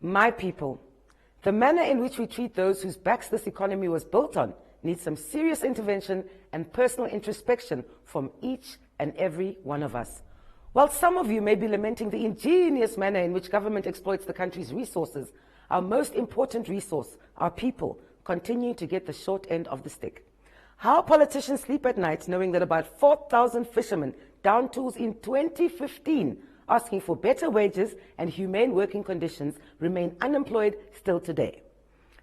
My people, the manner in which we treat those whose backs this economy was built on needs some serious intervention and personal introspection from each and every one of us. While some of you may be lamenting the ingenious manner in which government exploits the country's resources, our most important resource, our people, continue to get the short end of the stick. How politicians sleep at night knowing that about 4,000 fishermen downed tools in 2015 asking for better wages and humane working conditions remain unemployed still today.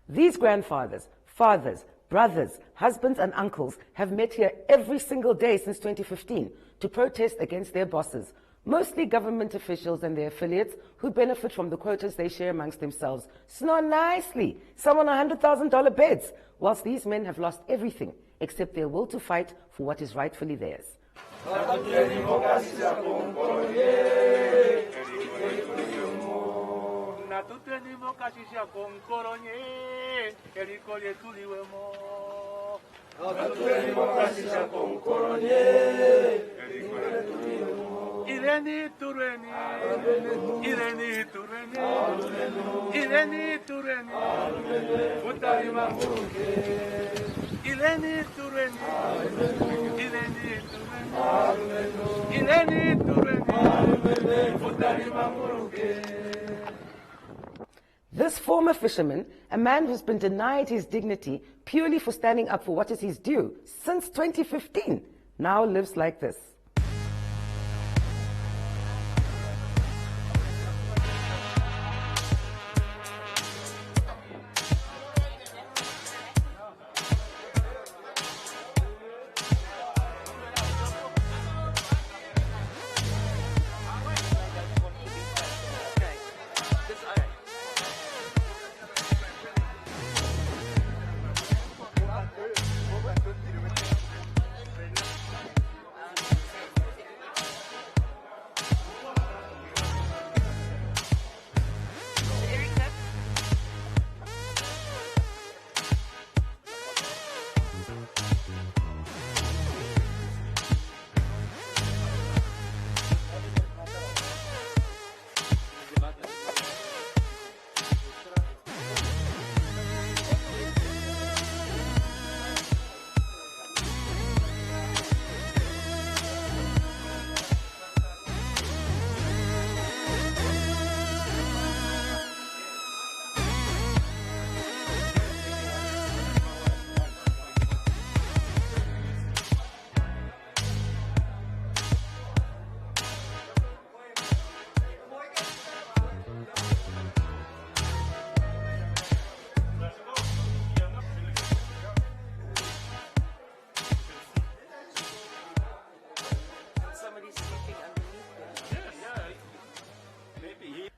These grandfathers, fathers, brothers, husbands and uncles have met here every single day since 2015 to protest against their bosses, mostly government officials and their affiliates who benefit from the quotas they share amongst themselves. Snore nicely, some on $100,000 beds, whilst these men have lost everything except their will to fight for what is rightfully theirs. This former fisherman, a man who's been denied his dignity purely for standing up for what is his due since 2015, now lives like this.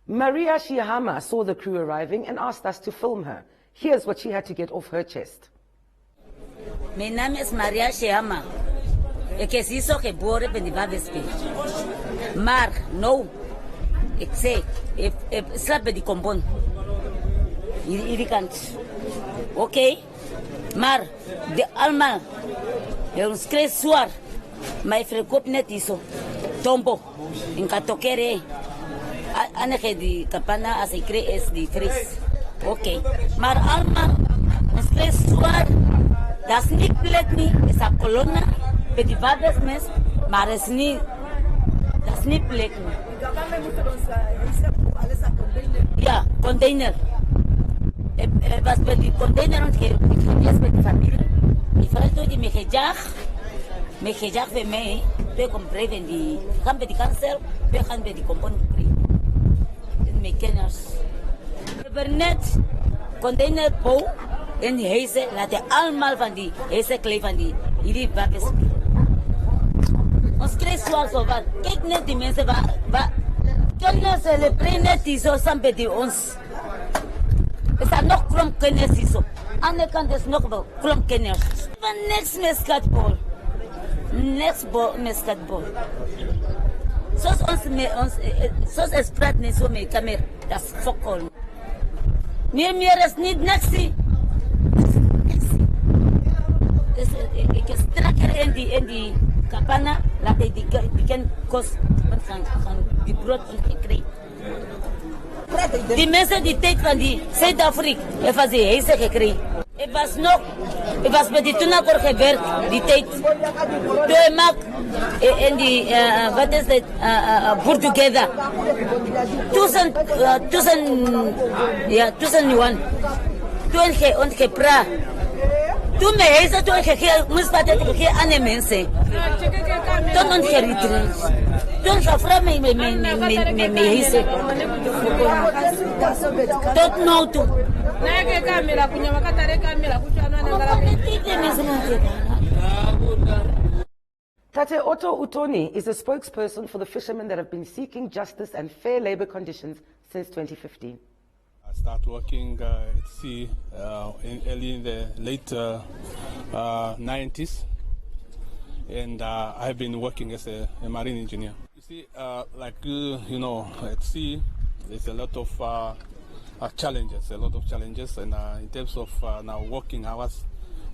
Maria Shihama saw the crew arriving and asked us to film her. Here's what she had to get off her chest. My name is Maria Shihama. Ik is hier zo geboren bij die Wabespe. Maar, no. Ik zei, ik slaap bij die kompon. Hierdie kant. Oké. Maar, de allemaal. Ons krijgt zwaar. Maar ik verkoop net hier zo. Tombo. In katokere. Aneke die kapana als ik krijg is die fris. Oké. Maar allemaal. Ons krijgt zwaar. Dat is niet plek niet. Is een kolonna. Bij die Wabesmes. Maar is niet. Dat is niet plek niet. Ja, container. Was bij die container want ik geweest bij die familie. Die vrouw toen die me gejaagd bij mij. We comprei van die, gaan bij die kansel, we gaan bij die compound krijgen. Mijn kenners. We hebben net container bouw en die huizen laten allemaal van die huizen klei van die hierdie wapens. Ons krijgt zoals zo wat. Kijk net die mensen waar kunnen celebreren net die zo samen bij die ons. Er zijn nog klomkenners hier zo. Aan de kant is nog wel klomkenners. Van niks met skatbal. Niks met skatbal. Zoals ons praat niet zo met camera. Dat is fokol. Meer is niet niks. Ik is strakker in die kapana. Laat ik die kan kost van die brood gekregen. Die mensen die tijd van die Zuid-Afrika, even ze hezen gekregen. Het was met die toenakkoord gewerkt, die tijd. Toen maak en die, wat is het, put together. 2001. Toen gepraat. Toen me hezen, toen moest wat het gegeven aan de mensen. Toen ontgeretreed. Toen gevraagd me hezen. Tot nu toe. Tate Otto Utoni is a spokesperson for the fishermen that have been seeking justice and fair labor conditions since 2015. I started working at sea early in the late 90s, and I've been working as a marine engineer. You see, like you know, at sea, there's a lot of challenges, and in terms of now working hours,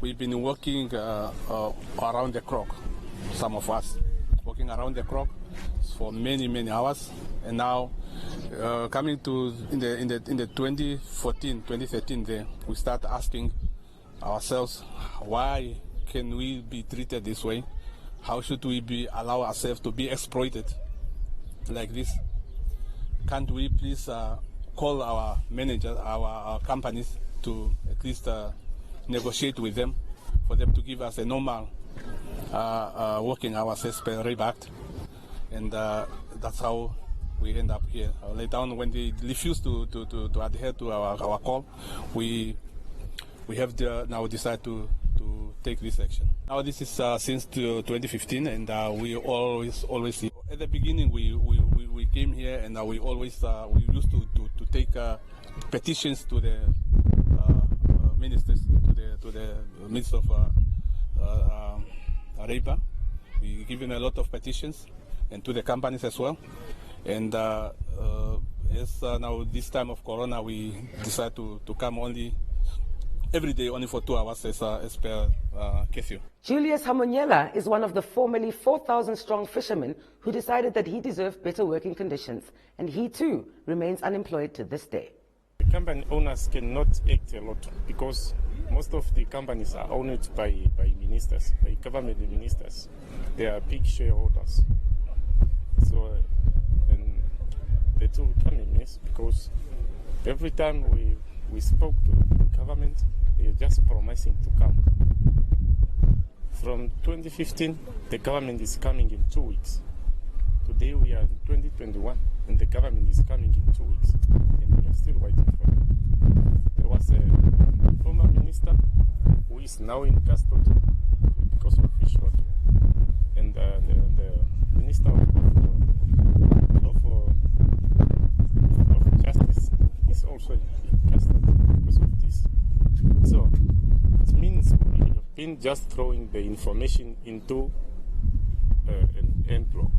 we've been working around the clock. Some of us working around the clock for many hours, and now coming to in the 2013 there, we start asking ourselves, why can we be treated this way? How should we allow ourselves to be exploited like this? Can't we please call our managers, our companies, to at least negotiate with them for them to give us a normal working hours as per RAIB Act, and that's how we end up here. Later on, when they refuse to adhere to our call, we have now decided to take this action. Now this is since 2015, and we always see. At the beginning, we came here, and we always we used to take petitions to the ministers, to the Minister of RAIB. We given a lot of petitions, and to the companies as well. And as now this time of Corona, we decided to come only every day, only for 2 hours as per curfew. Julius Hamonyela is one of the formerly 4,000 strong fishermen who decided that he deserved better working conditions, and he too remains unemployed to this day. The company owners cannot act a lot because most of the companies are owned by ministers, by government ministers. They are big shareholders. So and they will come in mess because every time we spoke to the government, they are just promising to come. From 2015, the government is coming in 2 weeks. Today we are in 2021, and the government is coming in 2 weeks, and we are still waiting for them. There was a former minister who is now in custody because of fish rot, and the minister of justice is also in custody because of this. So it means we have been just throwing the information into an end block.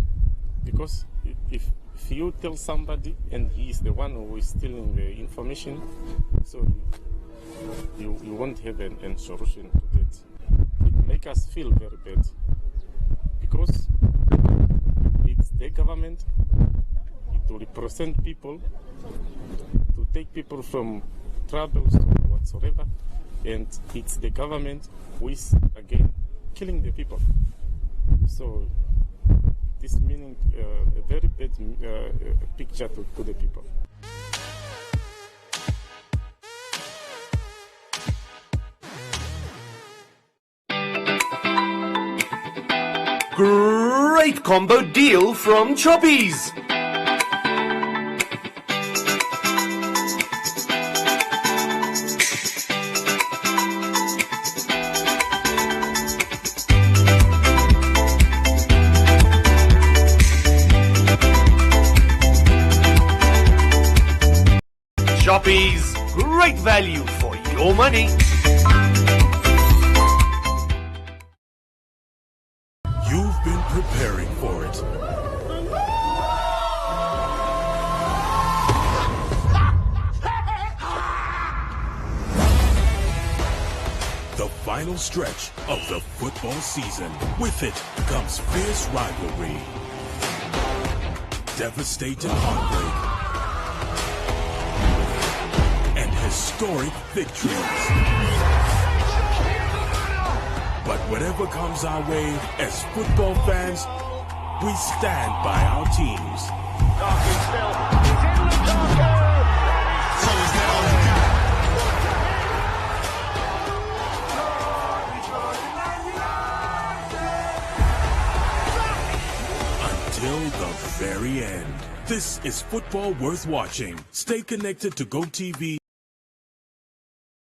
Because if you tell somebody and he is the one who is stealing the information, so you won't have a solution to that. It makes us feel very bad because it's the government, it will represent people, to take people from troubles or whatsoever, and it's the government who is again killing the people. So this meaning a very bad picture to the people. Great combo deal from Choppies! Choppies, great value for your money. You've been preparing for it. The final stretch of the football season. With it comes fierce rivalry, devastating heartbreak, historic victories. But whatever comes our way, as football fans, we stand by our teams. Until the very end. This is football worth watching. Stay connected to GOtv.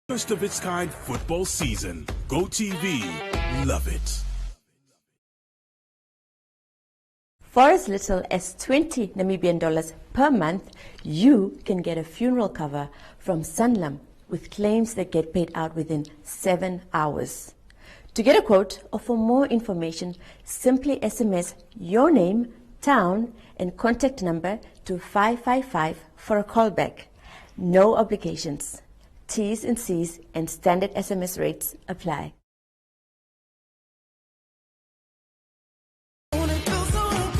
First of its kind football season. GOtv. Love it. For as little as 20 Namibian dollars per month, you can get a funeral cover from Sanlam with claims that get paid out within 7 hours. To get a quote or for more information, simply SMS your name, town, and contact number to 555 for a callback. No obligations. T's and C's and standard SMS rates apply.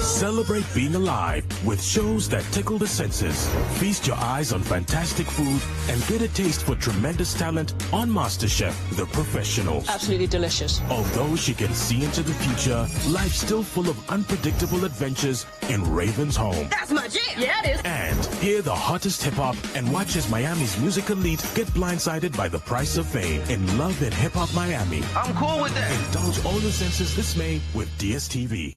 Celebrate being alive with shows that tickle the senses. Feast your eyes on fantastic food and get a taste for tremendous talent on MasterChef, The Professional. Absolutely delicious. Although she can see into the future, life's still full of unpredictable adventures in Raven's home. That's my jam. Yeah, it is. And hear the hottest hip-hop and watch as Miami's music elite get blindsided by the price of fame in Love and Hip Hop Miami. I'm cool with that. Indulge all your senses this May with DStv.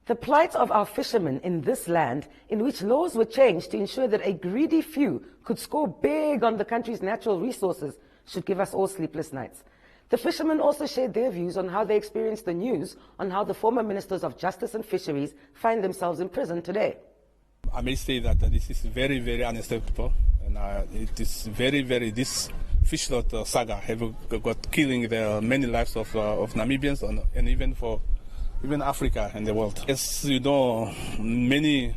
The plight of our fishermen in this land, in which laws were changed to ensure that a greedy few could score big on the country's natural resources, should give us all sleepless nights. The fishermen also shared their views on how they experienced the news on how the former ministers of Justice and Fisheries find themselves in prison today. I may say that this is very, very unacceptable, and it is very, very, this fish lot saga have got killing the many lives of Namibians and even Africa and the world. As you know, many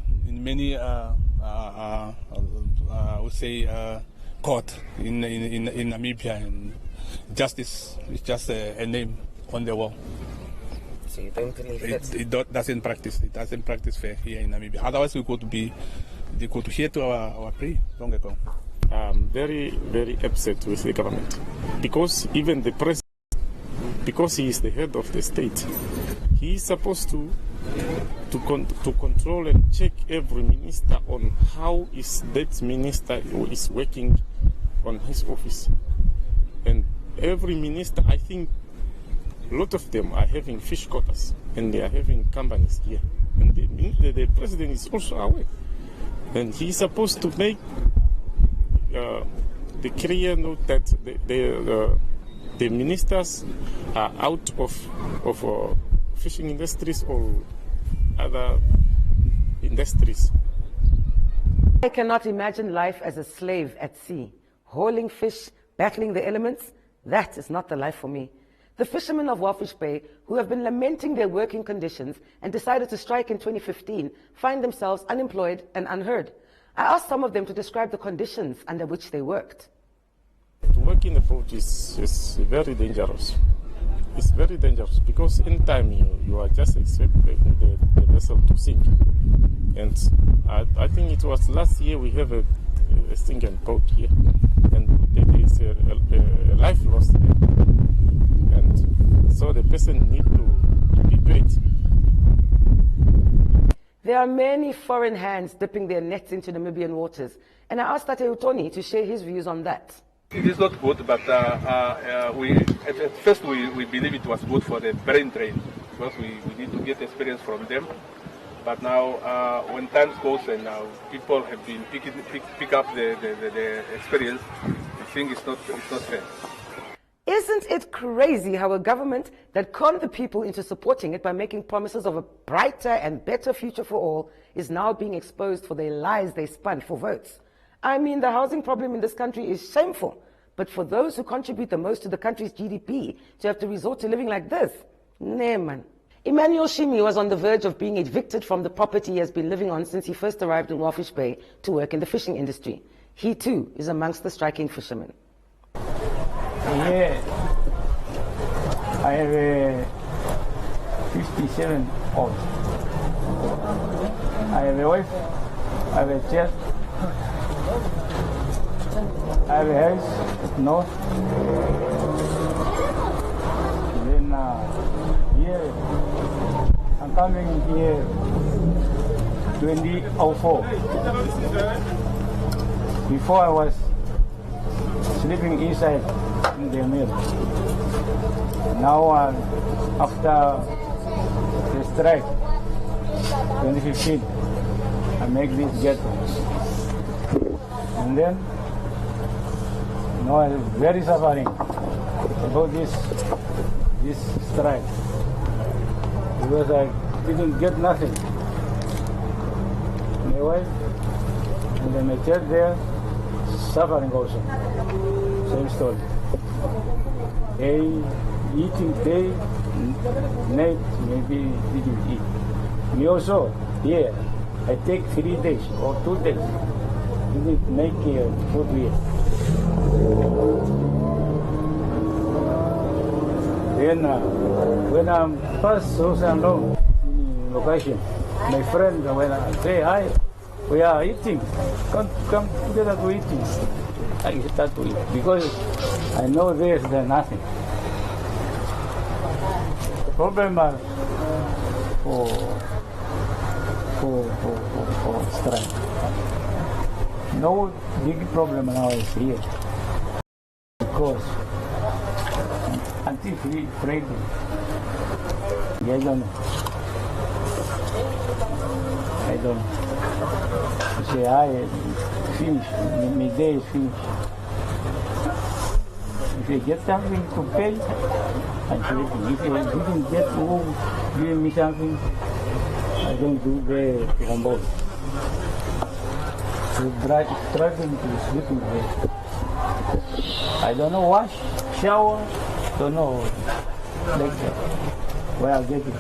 would say court in Namibia, and justice is just a name on the wall. So you don't believe it doesn't practice. It doesn't practice fair here in Namibia. Otherwise, they could hear to our plea long ago. I'm very, very upset with the government because even the president, because he is the head of the state, he is supposed to control and check every minister on how is that minister is working on his office. And every minister, I think, a lot of them are having fish quotas and they are having companies here. And the president is also aware. And he is supposed to make the clear note that the ministers are out of fishing industries or other industries. I cannot imagine life as a slave at sea, hauling fish, battling the elements. That is not the life for me. The fishermen of Walfish Bay, who have been lamenting their working conditions and decided to strike in 2015, find themselves unemployed and unheard. I asked some of them to describe the conditions under which they worked. To work in the boat is very dangerous. It's very dangerous because in time you are just expecting the vessel to sink. And I think it was last year we have a sinking boat here, and there is a life lost. And so the person needs to be paid. There are many foreign hands dipping their nets into Namibian waters, and I asked Tate Utoni to share his views on that. It is not good, but at first we believe it was good for the brain drain because we need to get experience from them. But now, when time goes and now people have been pick up the experience, I think it's not fair. Isn't it crazy how a government that conned the people into supporting it by making promises of a brighter and better future for all is now being exposed for the lies they spun for votes? I mean, the housing problem in this country is shameful, but for those who contribute the most to the country's GDP to have to resort to living like this, nah man. Emmanuel Shimi was on the verge of being evicted from the property he has been living on since he first arrived in Walfish Bay to work in the fishing industry. He too is amongst the striking fishermen. Yeah, I have a 57 old. I have a wife I have a chest. I have a head, nose. Then here, I'm coming here 2004. Before I was sleeping inside in the mill. Now after the strike, 2015, I make this ghetto. And then, now I'm very suffering about this strike. Because I didn't get nothing. My wife and then my child there, suffering also. Same story. They eating day, night, maybe didn't eat. Me also, here, I take 3 days or 2 days. Didn't make food here. Then when I'm first so alone in location, my friend when I say hi, we are eating. Come together to eating. I start to eat because I know there's nothing. The problem for strike. No big problem now is here because until Friday, I don't know. I don't know. You say, I finish, my day is finished. If I get something to pay, I'm sleeping. If I didn't get to give me something, I don't do the homework. So struggling to sleep in bed. I don't know wash, shower, don't know like that. Where I'll get it.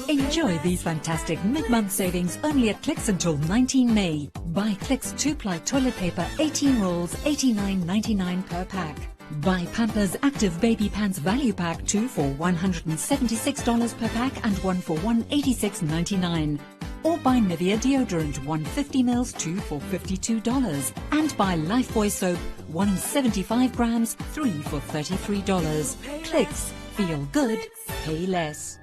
Enjoy these fantastic mid-month savings only at Clicks until 19 May. Buy Clicks 2-ply toilet paper 18 rolls, $89.99 per pack. Buy Pampers Active Baby Pants Value Pack 2 for $176 per pack and 1 for $186.99. Or buy Nivea Deodorant 150 ml 2 for $52. And buy Lifebuoy Soap 175 grams 3 for $33. Clicks. Feel good. Pay less.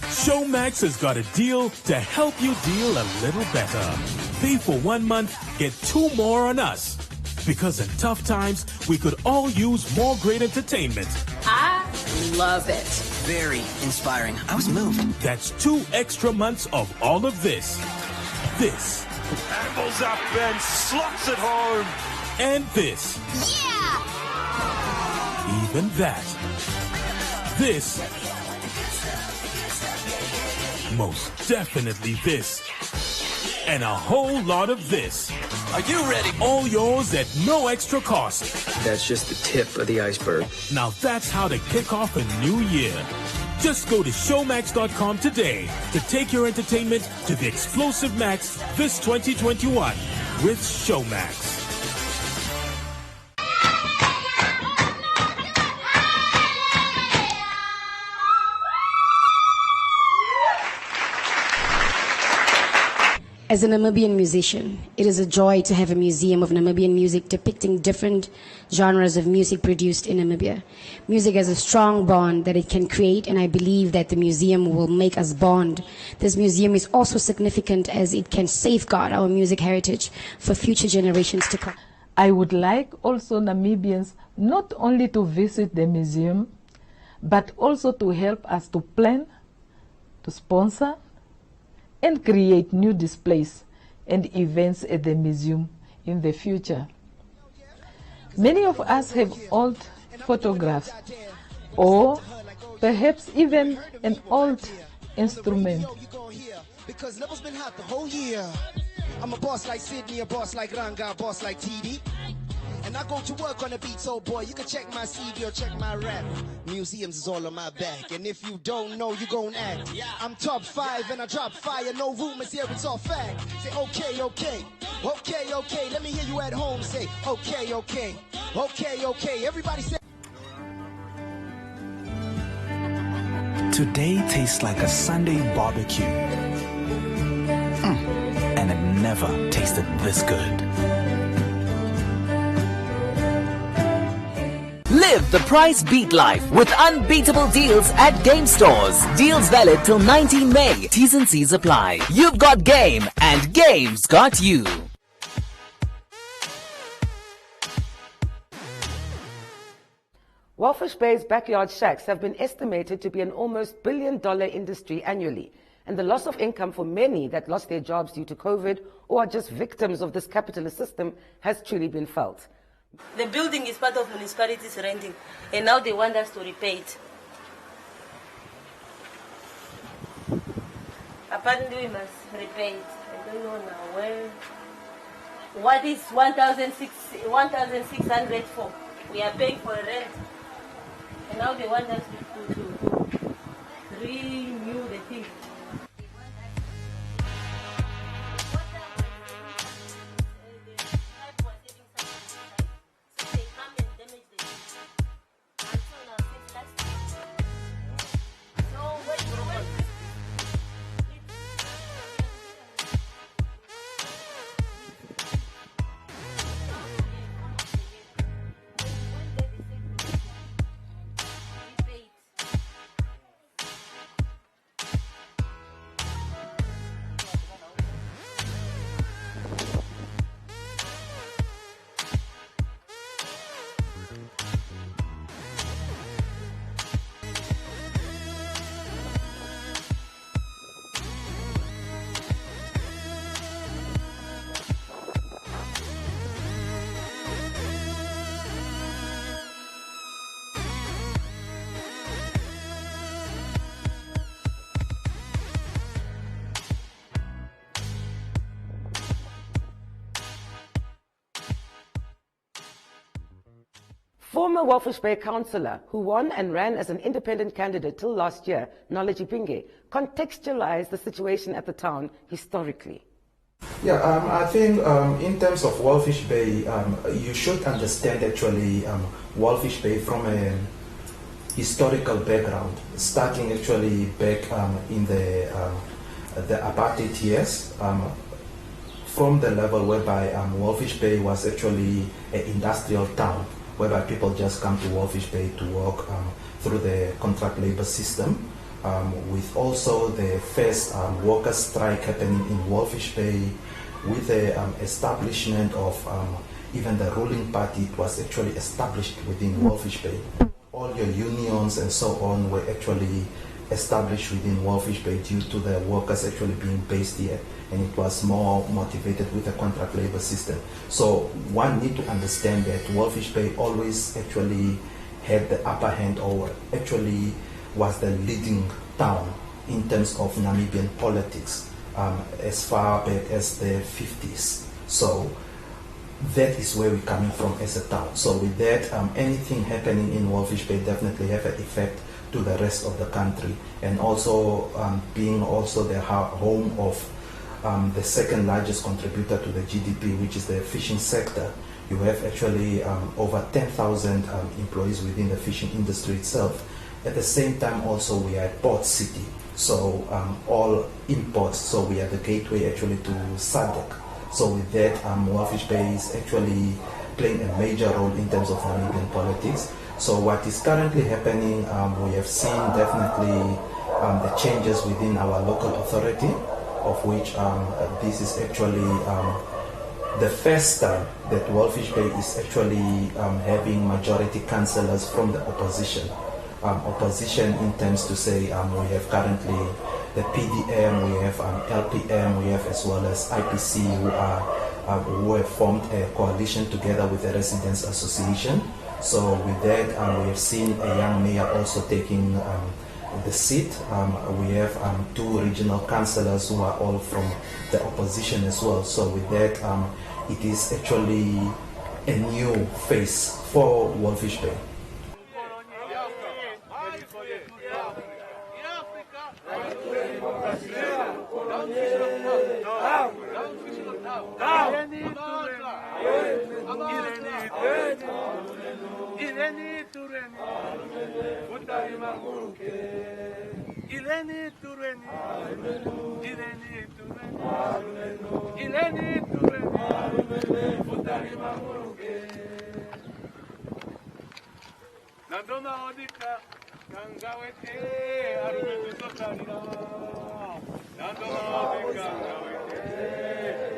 Showmax has got a deal to help you deal a little better. Pay for 1 month, get 2 more on us. Because in tough times, we could all use more great entertainment. I love it. Very inspiring. I was moved. That's 2 extra months of all of this. This. Angles up and slots it home. And this. Yeah! Even that. This. Most definitely this. And a whole lot of this. Are you ready? All yours at no extra cost. That's just the tip of the iceberg. Now that's how to kick off a new year. Just go to showmax.com today to take your entertainment to the explosive max this 2021 with Showmax. As a Namibian musician, it is a joy to have a museum of Namibian music depicting different genres of music produced in Namibia. Music has a strong bond that it can create, and I believe that the museum will make us bond. This museum is also significant as it can safeguard our music heritage for future generations to come. I would like also Namibians not only to visit the museum, but also to help us to plan, to sponsor, and create new displays and events at the museum in the future. Many of us have old photographs or perhaps even an old instrument. Because Level's been hot the whole year. I'm a boss like Sydney, a boss like Ranga, a boss like TD. And I go to work on the beat, so boy, you can check my CD or check my rap. Museums is all on my back, and if you don't know, you gon' act. I'm top 5 and I drop fire, no rumors here, it's all fact. Say okay, okay, okay, okay. Let me hear you at home say okay, okay, okay, okay. Everybody say. Today tastes like a Sunday barbecue. And it never tasted this good. Live the price beat life with unbeatable deals at game stores. Deals valid till 19 May. T's and C's apply. You've got game and game's got you. Walfish Bay's backyard shacks have been estimated to be an almost $1 billion industry annually, and the loss of income for many that lost their jobs due to COVID or are just victims of this capitalist system has truly been felt. The building is part of municipality's renting, and now they want us to repay it. Apparently we must repay it. I don't know now where. What is 1,600 for? We are paying for a rent. And now they want us to renew the thing. Former Walfish Bay councillor, who won and ran as an independent candidate till last year, Knowledge Ipinge, contextualized the situation at the town historically. Yeah, I think in terms of Walfish Bay, you should understand actually Walfish Bay from a historical background, starting actually back in the apartheid years, from the level whereby Walfish Bay was actually an industrial town, whereby people just come to Walfish Bay to work through the contract labor system, with also the first workers' strike happening in Walfish Bay, with the establishment of even the ruling party. It was actually established within Walfish Bay. All your unions and so on were actually established within Walfish Bay due to the workers actually being based here, and it was more motivated with the contract labor system. So one need to understand that Walfish Bay always actually had the upper hand, or actually was the leading town in terms of Namibian politics as far back as the 50s. So that is where we're coming from as a town. So with that, anything happening in Walfish Bay definitely have an effect to the rest of the country, and also being also the home of the second largest contributor to the GDP, which is the fishing sector. You have actually over 10,000 employees within the fishing industry itself. At the same time also we are a port city, so all imports, so we are the gateway actually to SADC. So with that, Walfish Bay is actually playing a major role in terms of Namibian politics. So what is currently happening, we have seen definitely the changes within our local authority, of which this is actually the first time that Walfish Bay is actually having majority councillors from the opposition. Opposition in terms to say we have currently the PDM, we have LPM, we have as well as IPC, who have formed a coalition together with the Residents Association. So with that, we have seen a young mayor also taking the seat. We have two regional councillors who are all from the opposition as well. So with that, it is actually a new face for Walfish Bay. Ileni tureni, futari mamuke. Ileni tureni, ileni tureni, ileni tureni, futari mamuke. Nandona odika, kangawete, arumetu sotarira. Nandona odika, kangawete,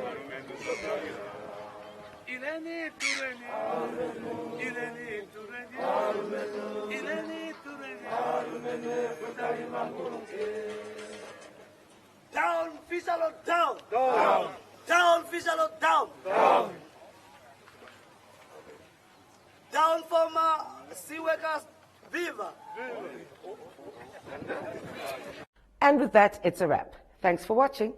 arumetu sotarira. Ileni tureni, ileni tureni, ileni tureni, futari mamuke. Down, Fisalo, down, down, down, Fisalo, down, down, down for my sea workers, viva. And with that, it's a wrap. Thanks for watching.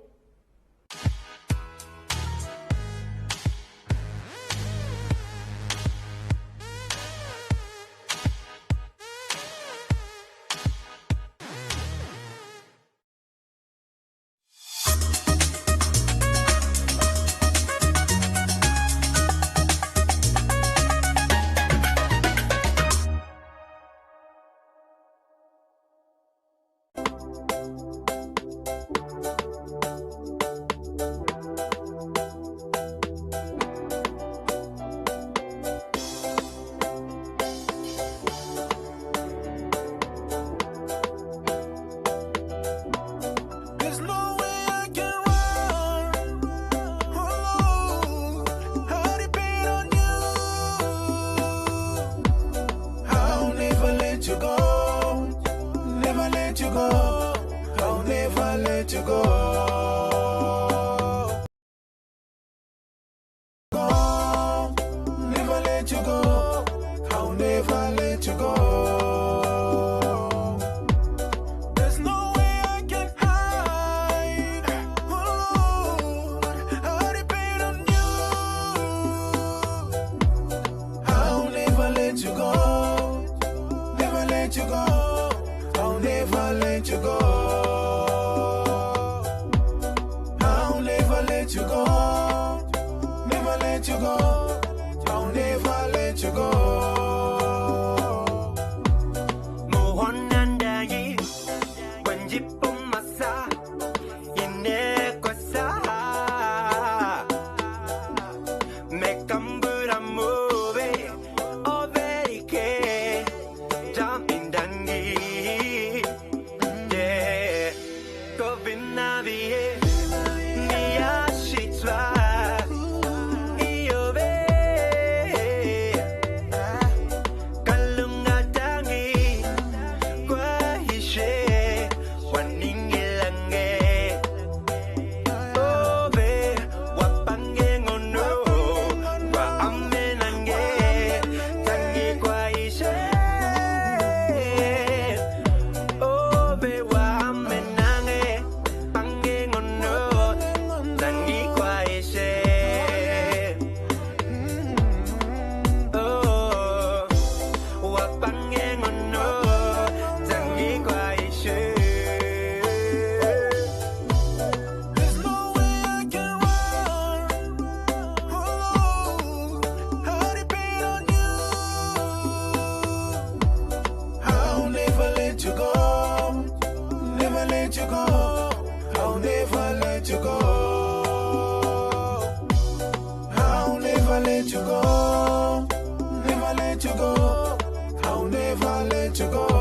I'll never let you go.